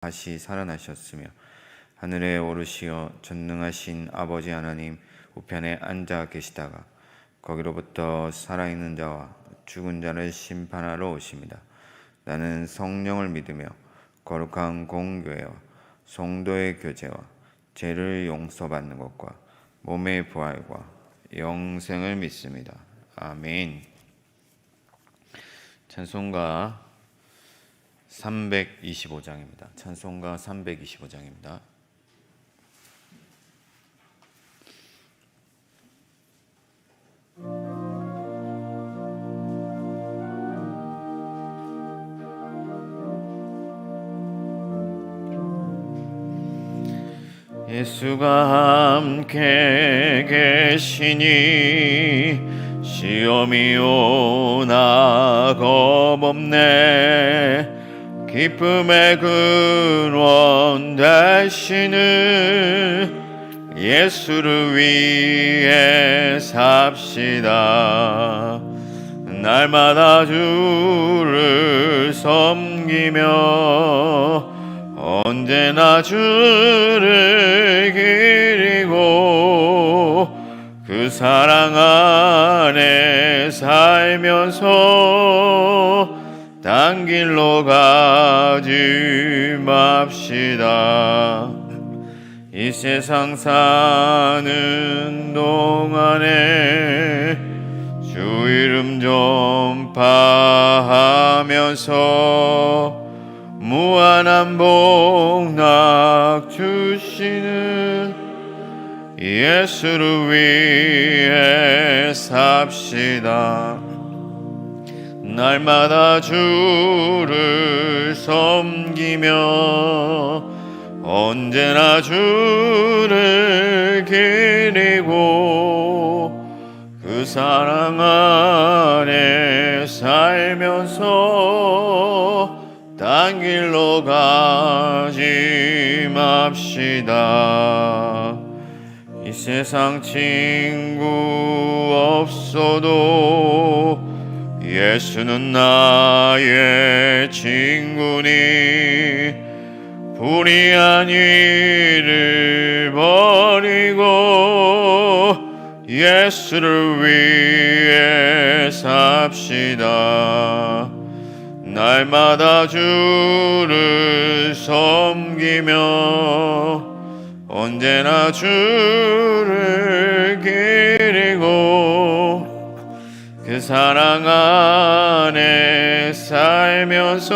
다시 살아나셨으며 하늘에 오르시어 전능하신 아버지 하나님 우편에 앉아 계시다가 거기로부터 살아있는 자와 죽은 자를 심판하러 오십니다. 나는 성령을 믿으며 거룩한 공교회와 성도의 교제와 죄를 용서받는 것과 몸의 부활과 영생을 믿습니다. 아멘. 찬송가 325장입니다. 찬송가 325장입니다. 예수가 함께 계시니 시험이 오나 겁없네. 기쁨의 근원 되시는 예수를 위해 삽시다. 날마다 주를 섬기며 언제나 주를 기리고 그 사랑 안에 살면서 딴 길로 가지 맙시다. 이 세상 사는 동안에 주 이름 전파하면서 무한한 복락 주시는 예수를 위해 삽시다. 날마다 주를 섬기며 언제나 주를 기리고 그 사랑 안에 살면서 딴 길로 가지 맙시다. 이 세상 친구 없어도 예수는 나의 친구니 불의한 일을 버리고 예수를 위해 삽시다. 날마다 주를 섬기며 언제나 주를 기리고 그 사랑 안에 살면서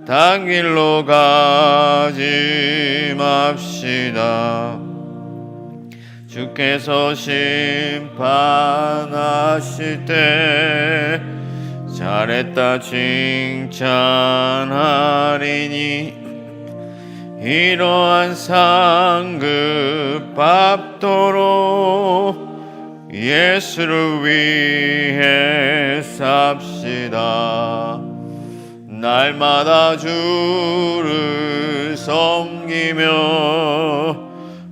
딴 길로 가지 맙시다. 주께서 심판하실 때 잘했다 칭찬하리니 이러한 상급 받도록 예수를 위해 삽시다. 날마다 주를 섬기며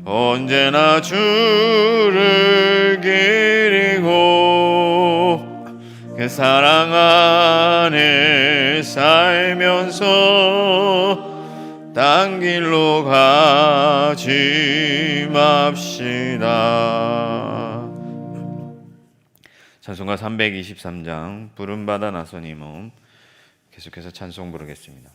언제나 주를 기리고 그 사랑 안에 살면서 딴 길로 가지 맙시다. 찬송가 323장 부름받아 나서니 몸 계속해서 찬송 부르겠습니다.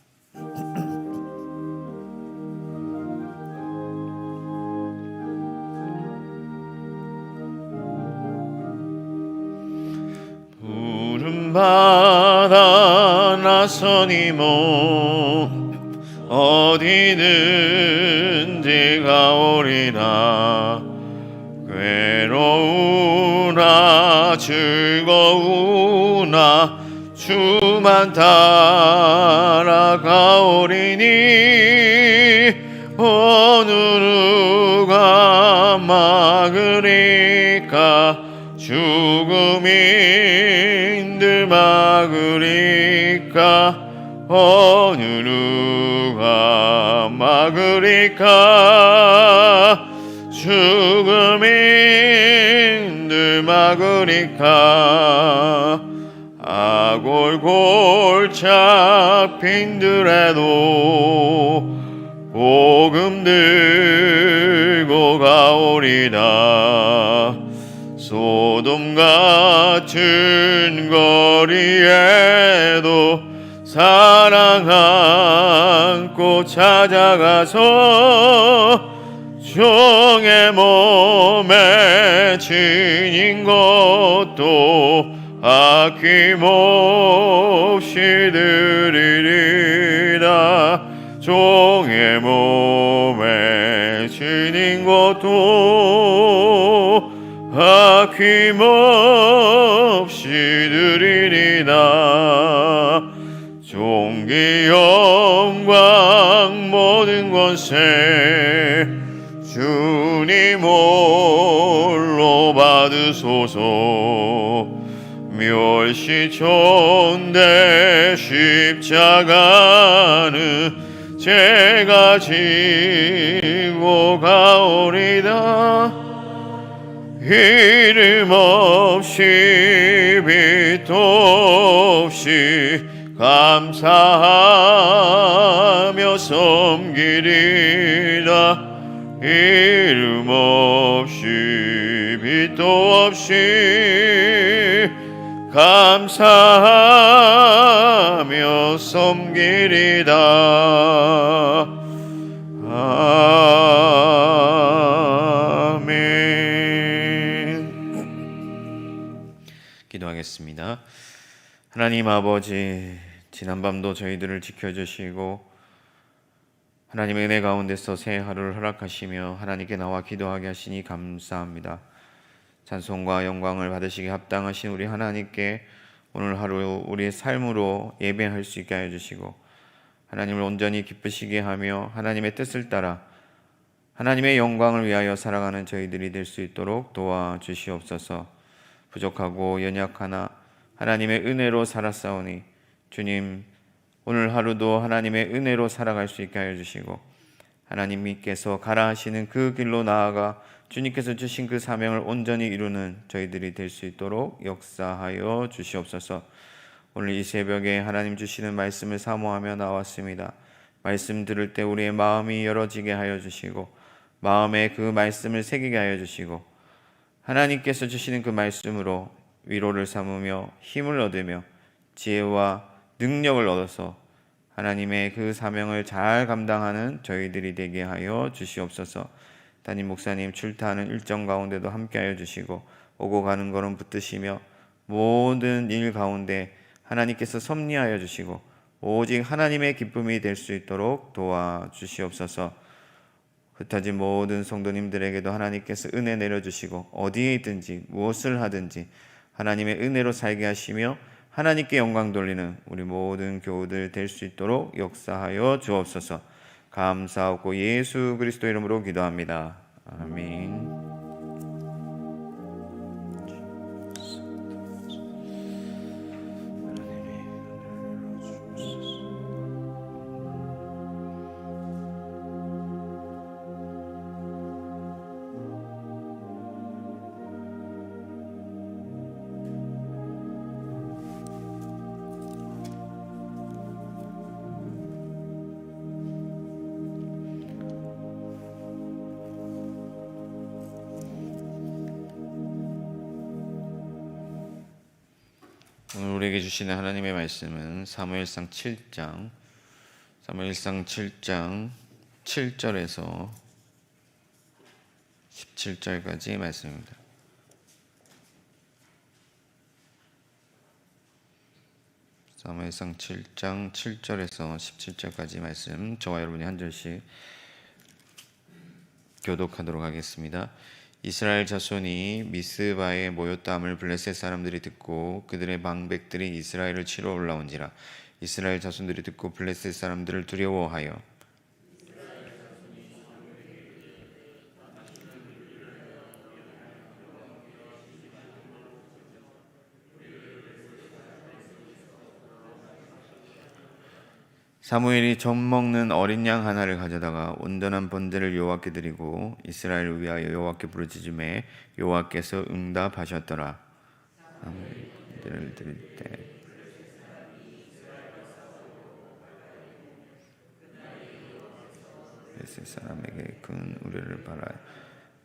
부름받아 나서니 몸 어디든지 가오리라. 괴로우나 즐거우나 주만 따라가오리니 어느 누가 막으리까. 죽음인들 막으리까. 어느 누가 막으리까. 죽음인들 막으리까. 골골 잡힌들에도 복음 들고 가오리다. 소돔 같은 거리에도 사랑 안고 찾아가서 종의 몸에 지닌 것도 아낌없이 드리리라. 종의 몸에 지닌 것도 아낌없이 드리리라. 존귀 영광 모든 권세 주님 홀로 받으소서. 멸시 존대 십자가는 제가 지고 가오리다. 이름 없이 빛도 없이 감사하며 섬기리라. 이름 없이 빛도 없이 감사하며 섬기리다. 아멘. 기도하겠습니다. 하나님 아버지, 지난밤도 저희들을 지켜주시고 하나님의 은혜 가운데서 새 하루를 허락하시며 하나님께 나와 기도하게 하시니 감사합니다. 찬송과 영광을 받으시기 합당하신 우리 하나님께 오늘 하루 우리의 삶으로 예배할 수 있게 하여 주시고 하나님을 온전히 기쁘시게 하며 하나님의 뜻을 따라 하나님의 영광을 위하여 살아가는 저희들이 될 수 있도록 도와주시옵소서. 부족하고 연약하나 하나님의 은혜로 살았사오니 주님, 오늘 하루도 하나님의 은혜로 살아갈 수 있게 하여 주시고 하나님께서 가라 하시는 그 길로 나아가 주님께서 주신 그 사명을 온전히 이루는 저희들이 될 수 있도록 역사하여 주시옵소서. 오늘 이 새벽에 하나님 주시는 말씀을 사모하며 나왔습니다. 말씀 들을 때 우리의 마음이 열어지게 하여 주시고 마음에 그 말씀을 새기게 하여 주시고 하나님께서 주시는 그 말씀으로 위로를 삼으며 힘을 얻으며 지혜와 능력을 얻어서 하나님의 그 사명을 잘 감당하는 저희들이 되게 하여 주시옵소서. 담임 목사님 출타하는 일정 가운데도 함께하여 주시고 오고 가는 걸음 붙드시며 모든 일 가운데 하나님께서 섭리하여 주시고 오직 하나님의 기쁨이 될 수 있도록 도와주시옵소서. 흩어진 모든 성도님들에게도 하나님께서 은혜 내려주시고 어디에 있든지 무엇을 하든지 하나님의 은혜로 살게 하시며 하나님께 영광 돌리는 우리 모든 교우들 될 수 있도록 역사하여 주옵소서. 감사하고 예수 그리스도 이름으로 기도합니다. 아멘. 오늘 우리에게 주시는 하나님의 말씀은 사무엘상 7장 7절에서 17절까지 말씀입니다. 사무엘상 7장 7절에서 17절까지 말씀, 저와 여러분이 한 절씩 교독하도록 하겠습니다. 이스라엘 자손이 미스바에 모였다함을 블레셋 사람들이 듣고 그들의 방백들이 이스라엘을 치러 올라온지라. 이스라엘 자손들이 듣고 블레셋 사람들을 두려워하여 사무엘이 젖 먹는 어린 양 하나를 가져다가 온전한 번제를 여호와께 드리고 이스라엘을 위하여 여호와께 부르짖음에 여호와께서 응답하셨더라. 사무엘이 번제를 드릴 때 블레셋 사람에게 큰 우려를 바라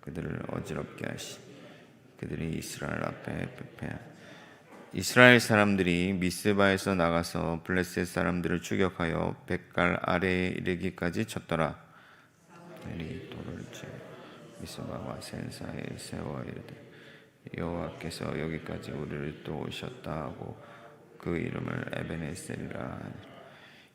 그들을 어지럽게 하시 그들이 이스라엘 앞에 패패하 이스라엘 사람들이 미스바에서 나가서 블레셋 사람들을 추격하여 벳갈 아래에 이르기까지 쳤더라. 그들이 돌을 치고 미스바와 센 사이에 세워 이르되 여호와께서 여기까지 우리를 또 오셨다 하고 그 이름을 에베네셀이라 하니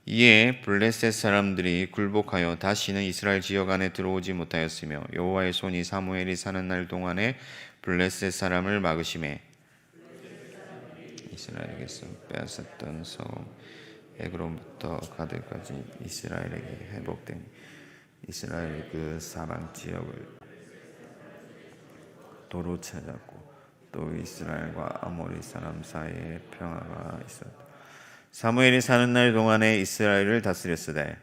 이에 블레셋 사람들이 굴복하여 다시는 이스라엘 지역 안에 들어오지 못하였으며 여호와의 손이 사무엘이 사는 날 동안에 블레셋 사람을 막으심에 이스라엘에게서 빼앗았던 성 에그론부터 가드까지 이스라엘에게 회복되니 이스라엘의 그 사방 지역을 도로 찾았고 또 이스라엘과 아모리 사람 사이에 평화가 있었다. 사무엘이 사는 날 동안에 이스라엘을 다스렸으되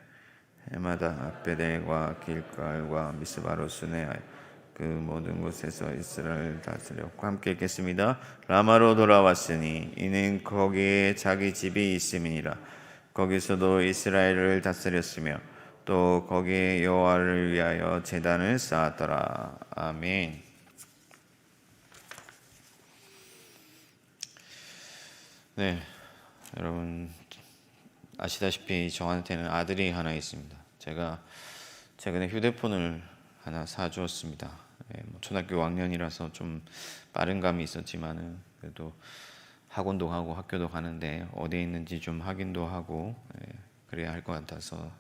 해마다 베델과 길갈과 미스바로 순회하여 그 모든 곳에서 이스라엘을 다스렸고 함께 읽겠습니다. 라마로 돌아왔으니 이는 거기에 자기 집이 있음이니라. 거기서도 이스라엘을 다스렸으며 또 거기에 여호와를 위하여 제단을 쌓았더라. 아멘. 네, 여러분 아시다시피 저한테는 아들이 하나 있습니다. 제가 최근에 휴대폰을 하나 사주었습니다. 초등학교 5학년이라서 좀 빠른 감이 있었지만은 그래도 학원도 가고 학교도 가는데 어디에 있는지 좀 확인도 하고 그래야 할 것 같아서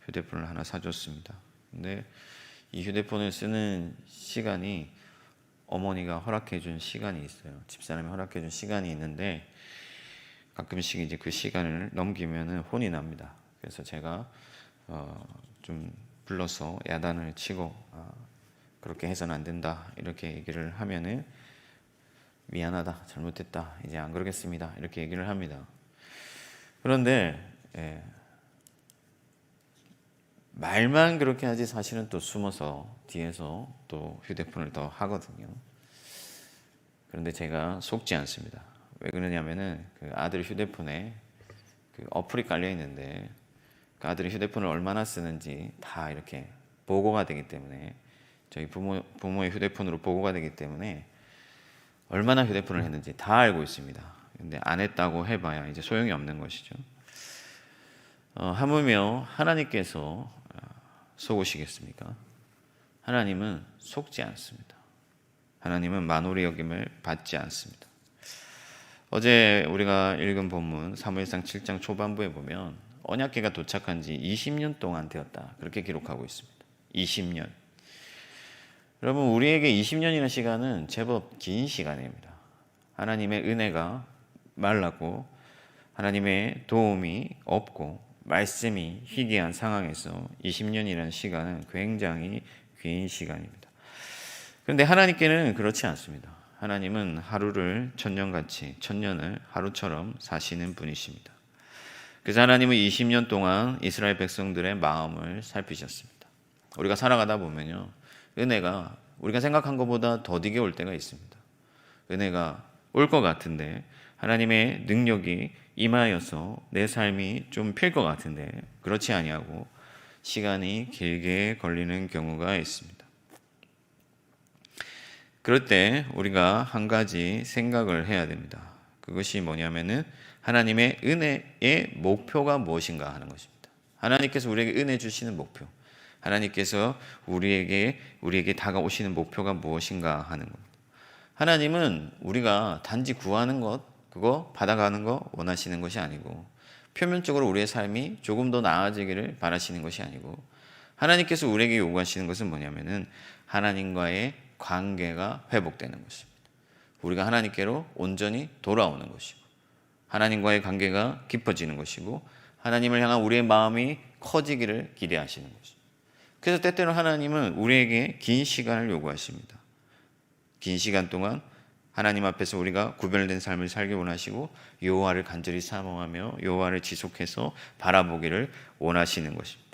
휴대폰을 하나 사줬습니다. 근데 이 휴대폰을 쓰는 시간이 어머니가 허락해준 시간이 있어요. 집사람이 허락해준 시간이 있는데 가끔씩 이제 그 시간을 넘기면은 혼이 납니다. 그래서 제가 좀 불러서 야단을 치고 그렇게 해서는 안 된다 이렇게 얘기를 하면은 미안하다 잘못했다 이제 안 그러겠습니다 이렇게 얘기를 합니다. 그런데 말만 그렇게 하지 사실은 또 숨어서 뒤에서 또 휴대폰을 더 하거든요. 그런데 제가 속지 않습니다. 왜 그러냐면은 그 아들 휴대폰에 그 어플이 깔려 있는데 그 아들이 휴대폰을 얼마나 쓰는지 다 이렇게 보고가 되기 때문에 저희 부모의 휴대폰으로 보고가 되기 때문에 얼마나 휴대폰을 했는지 다 알고 있습니다. 근데 안 했다고 해봐야 이제 소용이 없는 것이죠. 하물며 하나님께서 속으시겠습니까? 하나님은 속지 않습니다. 하나님은 만홀히 여김을 받지 않습니다. 어제 우리가 읽은 본문 사무엘상 7장 초반부에 보면 언약궤가 도착한 지 20년 동안 되었다 그렇게 기록하고 있습니다. 20년. 여러분 우리에게 20년이라는 시간은 제법 긴 시간입니다. 하나님의 은혜가 말랐고 하나님의 도움이 없고 말씀이 희귀한 상황에서 20년이라는 시간은 굉장히 긴 시간입니다. 그런데 하나님께는 그렇지 않습니다. 하나님은 하루를 천년같이 천년을 하루처럼 사시는 분이십니다. 그래서 하나님은 20년 동안 이스라엘 백성들의 마음을 살피셨습니다. 우리가 살아가다 보면요 은혜가 우리가 생각한 것보다 더디게 올 때가 있습니다. 은혜가 올 것 같은데 하나님의 능력이 임하여서 내 삶이 좀 필 것 같은데 그렇지 아니하고 시간이 길게 걸리는 경우가 있습니다. 그럴 때 우리가 한 가지 생각을 해야 됩니다. 그것이 뭐냐면은 하나님의 은혜의 목표가 무엇인가 하는 것입니다. 하나님께서 우리에게 은혜 주시는 목표, 하나님께서 우리에게 다가오시는 목표가 무엇인가 하는 겁니다. 하나님은 우리가 단지 구하는 것, 그거 받아가는 거 원하시는 것이 아니고 표면적으로 우리의 삶이 조금 더 나아지기를 바라시는 것이 아니고 하나님께서 우리에게 요구하시는 것은 뭐냐면은 하나님과의 관계가 회복되는 것입니다. 우리가 하나님께로 온전히 돌아오는 것이고 하나님과의 관계가 깊어지는 것이고 하나님을 향한 우리의 마음이 커지기를 기대하시는 것입니다. 그래서 때때로 하나님은 우리에게 긴 시간을 요구하십니다. 긴 시간 동안 하나님 앞에서 우리가 구별된 삶을 살기 원하시고 여호와를 간절히 사모하며 여호와를 지속해서 바라보기를 원하시는 것입니다.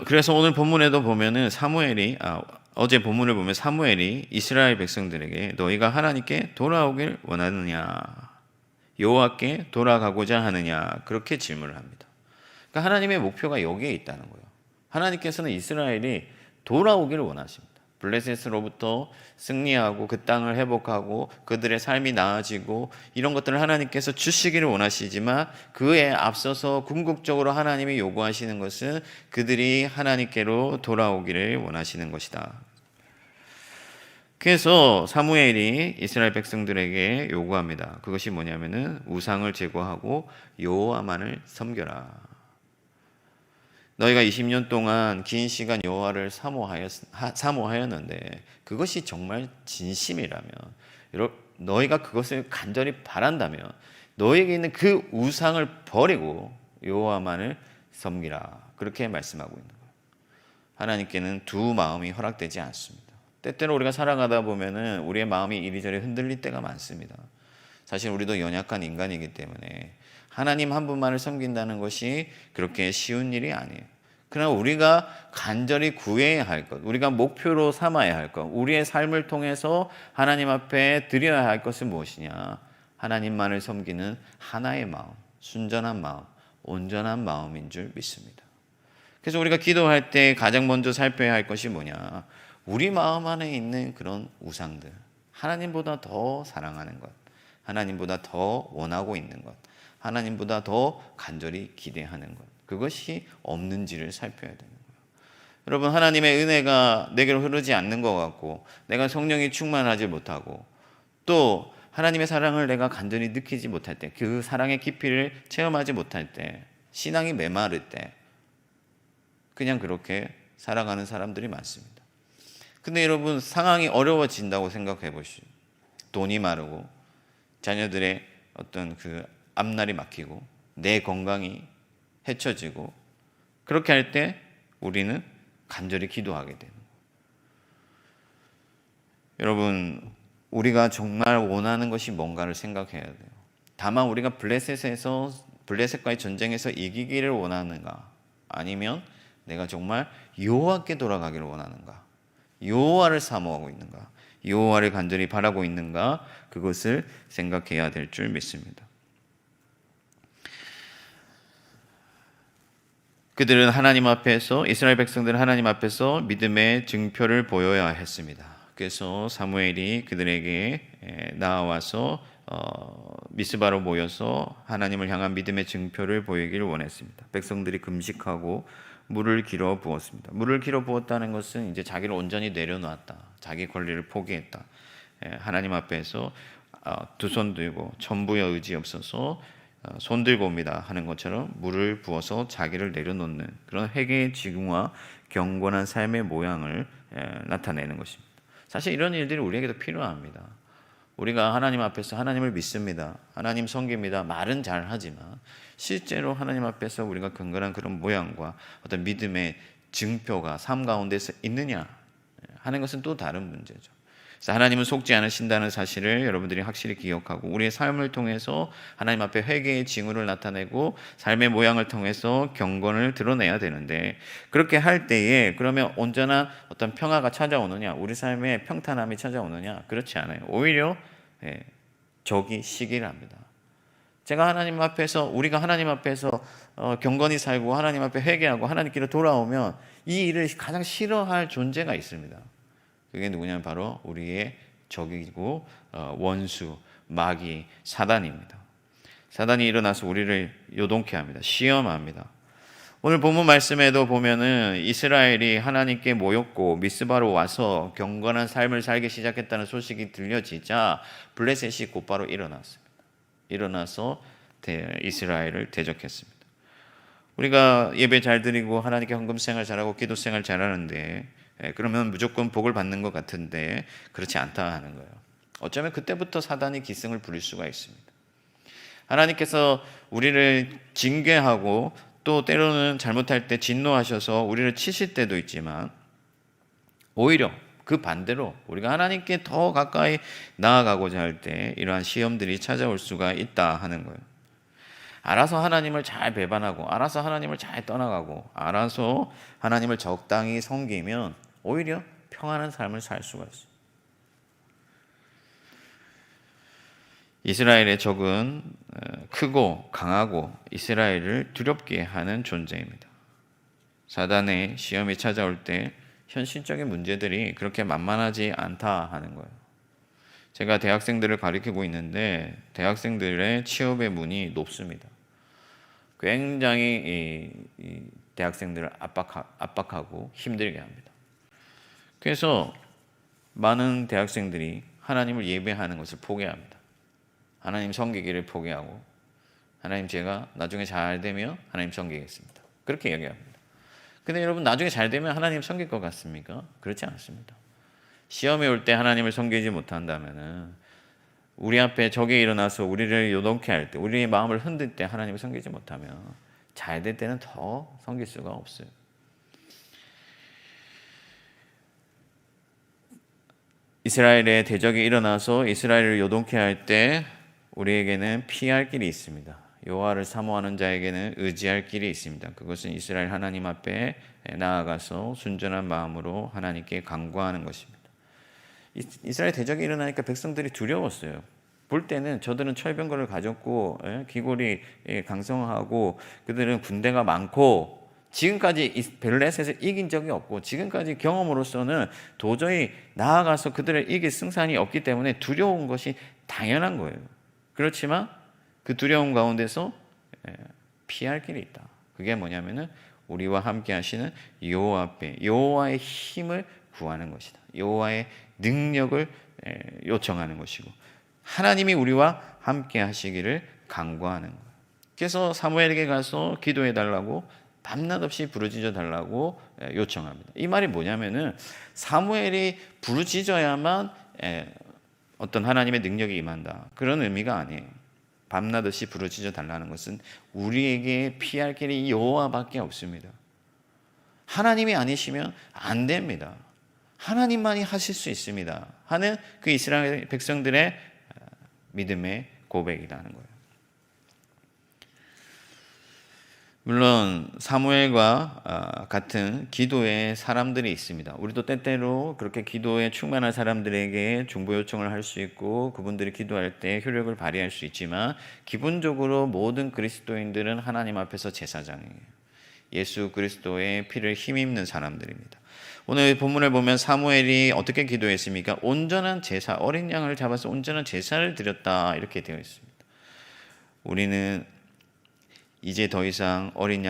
그래서 오늘 본문에도 보면은 어제 본문을 보면 사무엘이 이스라엘 백성들에게 너희가 하나님께 돌아오길 원하느냐, 여호와께 돌아가고자 하느냐 그렇게 질문을 합니다. 그러니까 그러니까 하나님의 목표가 여기에 있다는 거예요. 하나님께서는 이스라엘이 돌아오기를 원하십니다. 블레셋으로부터 승리하고 그 땅을 회복하고 그들의 삶이 나아지고 이런 것들을 하나님께서 주시기를 원하시지만 그에 앞서서 궁극적으로 하나님이 요구하시는 것은 그들이 하나님께로 돌아오기를 원하시는 것이다. 그래서 사무엘이 이스라엘 백성들에게 요구합니다. 그것이 뭐냐면은 우상을 제거하고 여호와만을 섬겨라. 너희가 20년 동안 긴 시간 여호와를 사모하였는데 그것이 정말 진심이라면, 너희가 그것을 간절히 바란다면 너희에게 있는 그 우상을 버리고 여호와만을 섬기라. 그렇게 말씀하고 있는 거예요. 하나님께는 두 마음이 허락되지 않습니다. 때때로 우리가 살아가다 보면은 우리의 마음이 이리저리 흔들릴 때가 많습니다. 사실 우리도 연약한 인간이기 때문에 하나님 한 분만을 섬긴다는 것이 그렇게 쉬운 일이 아니에요. 그러나 우리가 간절히 구해야 할 것, 우리가 목표로 삼아야 할 것, 우리의 삶을 통해서 하나님 앞에 드려야 할 것은 무엇이냐? 하나님만을 섬기는 하나의 마음, 순전한 마음, 온전한 마음인 줄 믿습니다. 그래서 우리가 기도할 때 가장 먼저 살펴야 할 것이 뭐냐? 우리 마음 안에 있는 그런 우상들, 하나님보다 더 사랑하는 것, 하나님보다 더 원하고 있는 것, 하나님보다 더 간절히 기대하는 것, 그것이 없는지를 살펴야 되는 거예요. 여러분, 하나님의 은혜가 내게로 흐르지 않는 것 같고 내가 성령이 충만하지 못하고 또 하나님의 사랑을 내가 간절히 느끼지 못할 때, 그 사랑의 깊이를 체험하지 못할 때, 신앙이 메마를 때 그냥 그렇게 살아가는 사람들이 많습니다. 근데 여러분, 상황이 어려워진다고 생각해 보시죠. 돈이 마르고 자녀들의 어떤 그 앞날이 막히고 내 건강이 해쳐지고, 그렇게 할 때 우리는 간절히 기도하게 되는 거예요. 여러분, 우리가 정말 원하는 것이 뭔가를 생각해야 돼요. 다만 우리가 블레셋과의 전쟁에서 이기기를 원하는가, 아니면 내가 정말 여호와께 돌아가기를 원하는가, 여호와를 사모하고 있는가, 여호와를 간절히 바라고 있는가, 그것을 생각해야 될 줄 믿습니다. 그들은 하나님 앞에서, 이스라엘 백성들은 하나님 앞에서 믿음의 증표를 보여야 했습니다. 그래서 사무엘이 그들에게 나와서 미스바로 모여서 하나님을 향한 믿음의 증표를 보이기를 원했습니다. 백성들이 금식하고 물을 길어 부었습니다. 물을 길어 부었다는 것은 이제 자기를 온전히 내려놨다, 자기 권리를 포기했다, 하나님 앞에서 두 손 들고 전부여 의지 없어서 손 들고 옵니다 하는 것처럼 물을 부어서 자기를 내려놓는 그런 회개의 지금과 경건한 삶의 모양을 나타내는 것입니다. 사실 이런 일들이 우리에게도 필요합니다. 우리가 하나님 앞에서 하나님을 믿습니다, 하나님 섬깁니다, 말은 잘하지만 실제로 하나님 앞에서 우리가 근거한 그런 모양과 어떤 믿음의 증표가 삶 가운데서 있느냐 하는 것은 또 다른 문제죠. 그래서 하나님은 속지 않으신다는 사실을 여러분들이 확실히 기억하고 우리의 삶을 통해서 하나님 앞에 회개의 징후를 나타내고 삶의 모양을 통해서 경건을 드러내야 되는데, 그렇게 할 때에 그러면 온전한 어떤 평화가 찾아오느냐, 우리 삶에 평탄함이 찾아오느냐? 그렇지 않아요. 오히려 적이 시기를 합니다. 우리가 하나님 앞에서 경건히 살고 하나님 앞에 회개하고 하나님께로 돌아오면 이 일을 가장 싫어할 존재가 있습니다. 그게 누구냐면 바로 우리의 적이고 원수, 마귀, 사단입니다. 사단이 일어나서 우리를 요동케 합니다. 시험합니다. 오늘 본문 말씀에도 보면은 이스라엘이 하나님께 모였고 미스바로 와서 경건한 삶을 살기 시작했다는 소식이 들려지자 블레셋이 곧바로 일어났습니다. 일어나서 이스라엘을 대적했습니다. 우리가 예배 잘 드리고 하나님께 헌금 생활 잘하고 기도 생활 잘하는데 그러면 무조건 복을 받는 것 같은데 그렇지 않다 하는 거예요. 어쩌면 그때부터 사단이 기승을 부릴 수가 있습니다. 하나님께서 우리를 징계하고 또 때로는 잘못할 때 진노하셔서 우리를 치실 때도 있지만, 오히려 그 반대로 우리가 하나님께 더 가까이 나아가고자 할 때 이러한 시험들이 찾아올 수가 있다 하는 거예요. 알아서 하나님을 잘 배반하고 알아서 하나님을 잘 떠나가고 알아서 하나님을 적당히 섬기면 오히려 평안한 삶을 살 수가 있어요. 이스라엘의 적은 크고 강하고 이스라엘을 두렵게 하는 존재입니다. 사단의 시험이 찾아올 때 현실적인 문제들이 그렇게 만만하지 않다 하는 거예요. 제가 대학생들을 가르치고 있는데 대학생들의 취업의 문이 높습니다. 굉장히 이 대학생들을 압박하고 힘들게 합니다. 그래서 많은 대학생들이 하나님을 예배하는 것을 포기합니다. 하나님 섬기기를 포기하고 하나님 제가 나중에 잘 되면 하나님 섬기겠습니다. 그렇게 얘기합니다. 근데 여러분 나중에 잘 되면 하나님 섬길 것 같습니까? 그렇지 않습니다. 시험이 올 때 하나님을 섬기지 못한다면 우리 앞에 적이 일어나서 우리를 요동케 할 때 우리의 마음을 흔들 때 하나님을 섬기지 못하면 잘 될 때는 더 섬길 수가 없어요. 이스라엘의 대적이 일어나서 이스라엘을 요동케 할 때 우리에게는 피할 길이 있습니다. 여호와를 사모하는 자에게는 의지할 길이 있습니다. 그것은 이스라엘 하나님 앞에 나아가서 순전한 마음으로 하나님께 간구하는 것입니다. 이스라엘 대적이 일어나니까 백성들이 두려웠어요. 볼 때는 저들은 철병거를 가졌고 기골이 강성하고 그들은 군대가 많고 지금까지 블레셋에서 이긴 적이 없고 지금까지 경험으로서는 도저히 나아가서 그들을 이길 승산이 없기 때문에 두려운 것이 당연한 거예요. 그렇지만 그 두려움 가운데서 피할 길이 있다. 그게 뭐냐면은 우리와 함께 하시는 여호와 앞에 여호와의 힘을 구하는 것이다. 여호와의 능력을 요청하는 것이고 하나님이 우리와 함께 하시기를 간구하는 거예요. 그래서 사무엘에게 가서 기도해 달라고 밤낮 없이 부르짖어 달라고 요청합니다. 이 말이 뭐냐면은 사무엘이 부르짖어야만 어떤 하나님의 능력이 임한다. 그런 의미가 아니에요. 밤낮 없이 부르짖어 달라는 것은 우리에게 피할 길이 여호와밖에 없습니다. 하나님이 아니시면 안 됩니다. 하나님만이 하실 수 있습니다. 하는 그 이스라엘 백성들의 믿음의 고백이라는 거예요. 물론 사무엘과 같은 기도의 사람들이 있습니다. 우리도 때때로 그렇게 기도에 충만한 사람들에게 중보 요청을 할 수 있고 그분들이 기도할 때 효력을 발휘할 수 있지만 기본적으로 모든 그리스도인들은 하나님 앞에서 제사장이에요. 예수 그리스도의 피를 힘입는 사람들입니다. 오늘 본문을 보면 사무엘이 어떻게 기도했습니까? 온전한 제사, 어린 양을 잡아서 온전한 제사를 드렸다 이렇게 되어 있습니다. 우리는 이제 더 이상 어린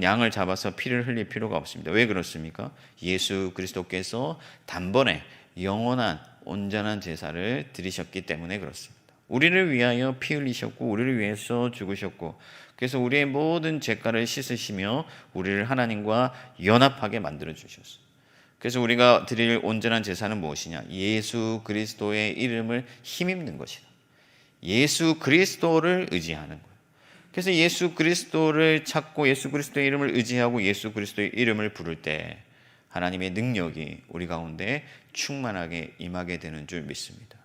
양을 잡아서 피를 흘릴 필요가 없습니다. 왜 그렇습니까? 예수 그리스도께서 단번에 영원한 온전한 제사를 드리셨기 때문에 그렇습니다. 우리를 위하여 피 흘리셨고 우리를 위해서 죽으셨고 그래서 우리의 모든 죄가를 씻으시며 우리를 하나님과 연합하게 만들어 주셨어요. 그래서 우리가 드릴 온전한 제사는 무엇이냐? 예수 그리스도의 이름을 힘입는 것이다. 예수 그리스도를 의지하는 거예요. 그래서 예수 그리스도를 찾고 예수 그리스도의 이름을 의지하고 예수 그리스도의 이름을 부를 때 하나님의 능력이 우리 가운데 충만하게 임하게 되는 줄 믿습니다.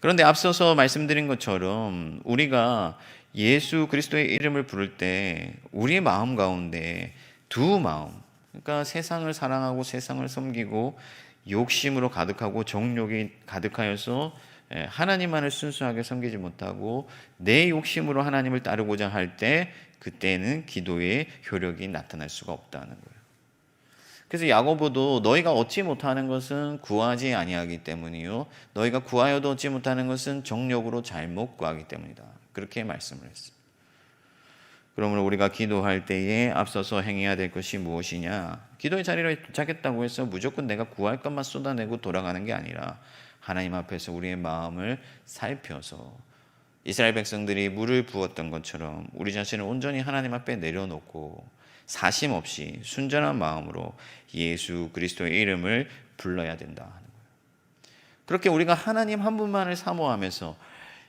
그런데 앞서서 말씀드린 것처럼 우리가 예수 그리스도의 이름을 부를 때 우리의 마음 가운데 두 마음, 그러니까 세상을 사랑하고 세상을 섬기고 욕심으로 가득하고 정욕이 가득하여서 하나님만을 순수하게 섬기지 못하고 내 욕심으로 하나님을 따르고자 할 때 그때는 기도의 효력이 나타날 수가 없다는 거예요. 그래서 야고보도 너희가 얻지 못하는 것은 구하지 아니하기 때문이요 너희가 구하여도 얻지 못하는 것은 정욕으로 잘못 구하기 때문이다. 그렇게 말씀을 했습니다. 그러므로 우리가 기도할 때에 앞서서 행해야 될 것이 무엇이냐? 기도의 자리에 도착했다고 해서 무조건 내가 구할 것만 쏟아내고 돌아가는 게 아니라 하나님 앞에서 우리의 마음을 살펴서 이스라엘 백성들이 물을 부었던 것처럼 우리 자신을 온전히 하나님 앞에 내려놓고 사심 없이 순전한 마음으로 예수 그리스도의 이름을 불러야 된다 하는 거예요. 그렇게 우리가 하나님 한 분만을 사모하면서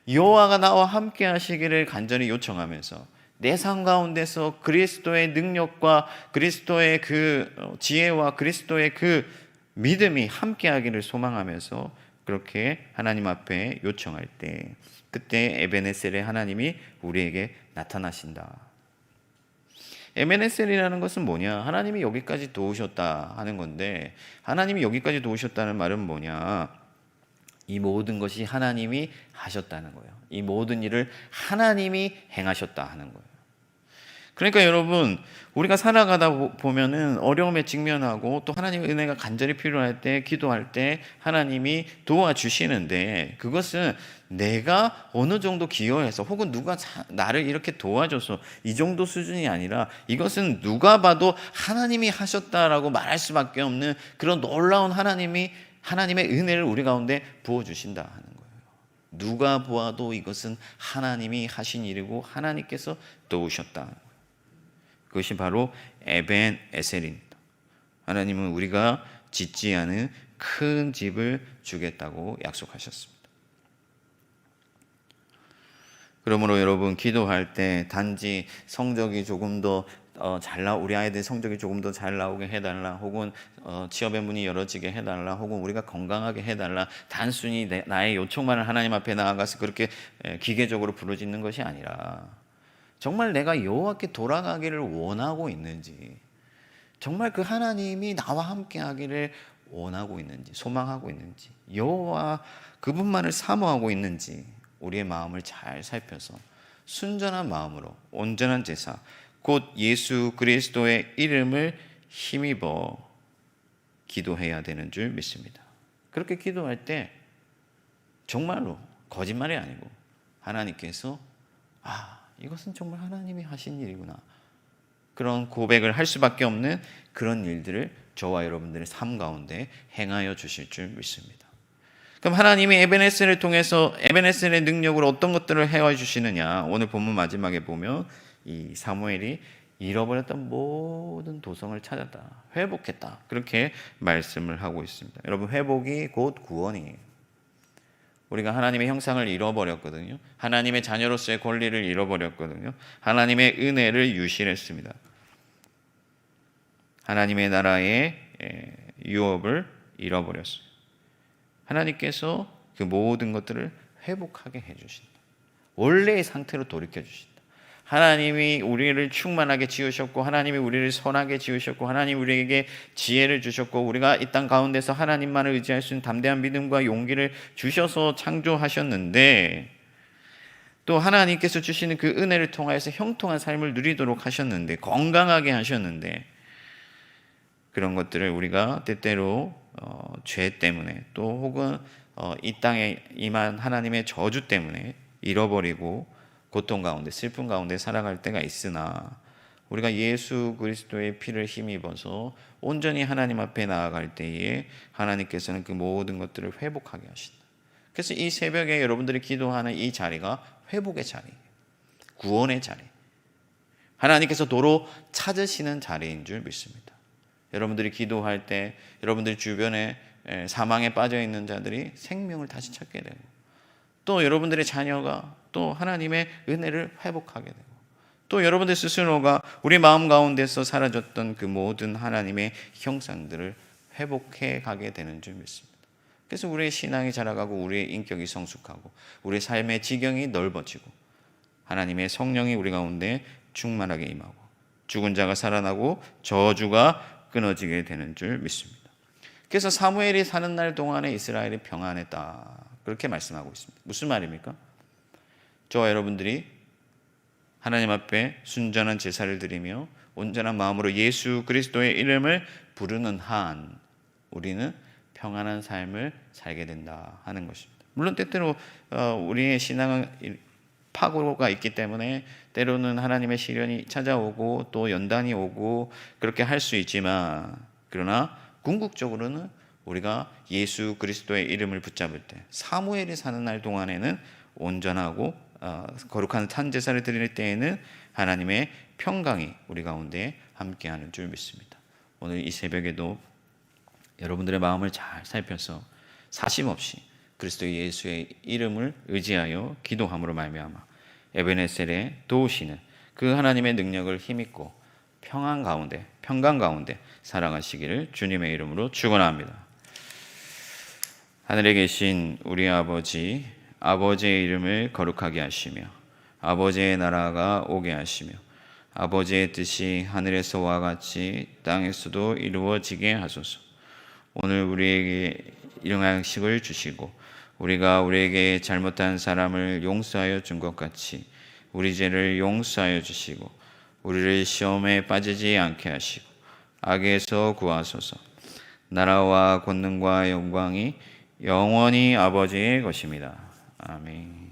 여호와가 나와 함께 하시기를 간절히 요청하면서 내 삶 가운데서 그리스도의 능력과 그리스도의 그 지혜와 그리스도의 그 믿음이 함께 하기를 소망하면서 그렇게 하나님 앞에 요청할 때 그때 에베네셀의 하나님이 우리에게 나타나신다. 에베네셀이라는 것은 뭐냐? 하나님이 여기까지 도우셨다 하는 건데 하나님이 여기까지 도우셨다는 말은 뭐냐? 이 모든 것이 하나님이 하셨다는 거예요. 이 모든 일을 하나님이 행하셨다 하는 거예요. 그러니까 여러분, 우리가 살아가다 보면은 어려움에 직면하고 또 하나님의 은혜가 간절히 필요할 때, 기도할 때 하나님이 도와주시는데, 그것은 내가 어느 정도 기여해서 혹은 누가 나를 이렇게 도와줘서 이 정도 수준이 아니라, 이것은 누가 봐도 하나님이 하셨다라고 말할 수밖에 없는 그런 놀라운 하나님의 은혜를 우리 가운데 부어주신다 하는 거예요. 누가 보아도 이것은 하나님이 하신 일이고 하나님께서 도우셨다. 그것이 바로 에벤 에셀입니다. 하나님은 우리가 짓지 않은 큰 집을 주겠다고 약속하셨습니다. 그러므로 여러분, 기도할 때 단지 성적이 조금 더 우리 아이들 성적이 조금 더 잘 나오게 해달라, 혹은 취업의 문이 열어지게 해달라, 혹은 우리가 건강하게 해달라, 단순히 나의 요청만을 하나님 앞에 나아가서 그렇게 기계적으로 부르짖는 것이 아니라, 정말 내가 여호와께 돌아가기를 원하고 있는지, 정말 그 하나님이 나와 함께 하기를 원하고 있는지, 소망하고 있는지, 여호와 그분만을 사모하고 있는지 우리의 마음을 잘 살펴서 순전한 마음으로 온전한 제사, 곧 예수 그리스도의 이름을 힘입어 기도해야 되는 줄 믿습니다. 그렇게 기도할 때 정말로 거짓말이 아니고 하나님께서 이것은 정말 하나님이 하신 일이구나, 그런 고백을 할 수밖에 없는 그런 일들을 저와 여러분들의 삶 가운데 행하여 주실 줄 믿습니다. 그럼 하나님이 에벤에셀을 통해서 에벤에셀의 능력으로 어떤 것들을 해와 주시느냐, 오늘 본문 마지막에 보면 이 사무엘이 잃어버렸던 모든 도성을 찾았다, 회복했다, 그렇게 말씀을 하고 있습니다. 여러분, 회복이 곧 구원이에요. 우리가 하나님의 형상을 잃어버렸거든요. 하나님의 자녀로서의 권리를 잃어버렸거든요. 하나님의 은혜를 유실했습니다. 하나님의 나라의 유업을 잃어버렸어요. 하나님께서 그 모든 것들을 회복하게 해주신다. 원래의 상태로 돌이켜주신다. 하나님이 우리를 충만하게 지으셨고, 하나님이 우리를 선하게 지으셨고, 하나님이 우리에게 지혜를 주셨고, 우리가 이 땅 가운데서 하나님만을 의지할 수 있는 담대한 믿음과 용기를 주셔서 창조하셨는데, 또 하나님께서 주시는 그 은혜를 통하여서 형통한 삶을 누리도록 하셨는데, 건강하게 하셨는데, 그런 것들을 우리가 때때로 죄 때문에, 또 혹은 이 땅에 임한 하나님의 저주 때문에 잃어버리고 고통 가운데, 슬픔 가운데 살아갈 때가 있으나, 우리가 예수 그리스도의 피를 힘입어서 온전히 하나님 앞에 나아갈 때에 하나님께서는 그 모든 것들을 회복하게 하신다. 그래서 이 새벽에 여러분들이 기도하는 이 자리가 회복의 자리, 구원의 자리, 하나님께서 도로 찾으시는 자리인 줄 믿습니다. 여러분들이 기도할 때 여러분들 주변에 사망에 빠져 있는 자들이 생명을 다시 찾게 되고, 또 여러분들의 자녀가 또 하나님의 은혜를 회복하게 되고, 또 여러분들 스스로가 우리 마음 가운데서 사라졌던 그 모든 하나님의 형상들을 회복해 가게 되는 줄 믿습니다. 그래서 우리의 신앙이 자라가고, 우리의 인격이 성숙하고, 우리의 삶의 지경이 넓어지고, 하나님의 성령이 우리 가운데 충만하게 임하고, 죽은 자가 살아나고 저주가 끊어지게 되는 줄 믿습니다. 그래서 사무엘이 사는 날 동안에 이스라엘이 평안했다, 그렇게 말씀하고 있습니다. 무슨 말입니까? 저와 여러분들이 하나님 앞에 순전한 제사를 드리며 온전한 마음으로 예수 그리스도의 이름을 부르는 한 우리는 평안한 삶을 살게 된다 하는 것입니다. 물론 때때로 우리의 신앙은 파고가 있기 때문에 때로는 하나님의 시련이 찾아오고 또 연단이 오고 그렇게 할 수 있지만, 그러나 궁극적으로는 우리가 예수 그리스도의 이름을 붙잡을 때, 사무엘이 사는 날 동안에는 온전하고 거룩한 탄제사를 드릴 때에는 하나님의 평강이 우리 가운데 함께하는 줄 믿습니다. 오늘 이 새벽에도 여러분들의 마음을 잘 살펴서 사심없이 그리스도 예수의 이름을 의지하여 기도함으로 말미암아 에베네셀의 도우시는 그 하나님의 능력을 힘입고 평강 가운데 살아가시기를 주님의 이름으로 축원합니다. 하늘에 계신 우리 아버지, 아버지의 이름을 거룩하게 하시며 아버지의 나라가 오게 하시며 아버지의 뜻이 하늘에서와 같이 땅에서도 이루어지게 하소서. 오늘 우리에게 일용할 양식을 주시고 우리가 우리에게 잘못한 사람을 용서하여 준 것 같이 우리 죄를 용서하여 주시고 우리를 시험에 빠지지 않게 하시고 악에서 구하소서. 나라와 권능과 영광이 영원히 아버지의 것입니다. 아멘.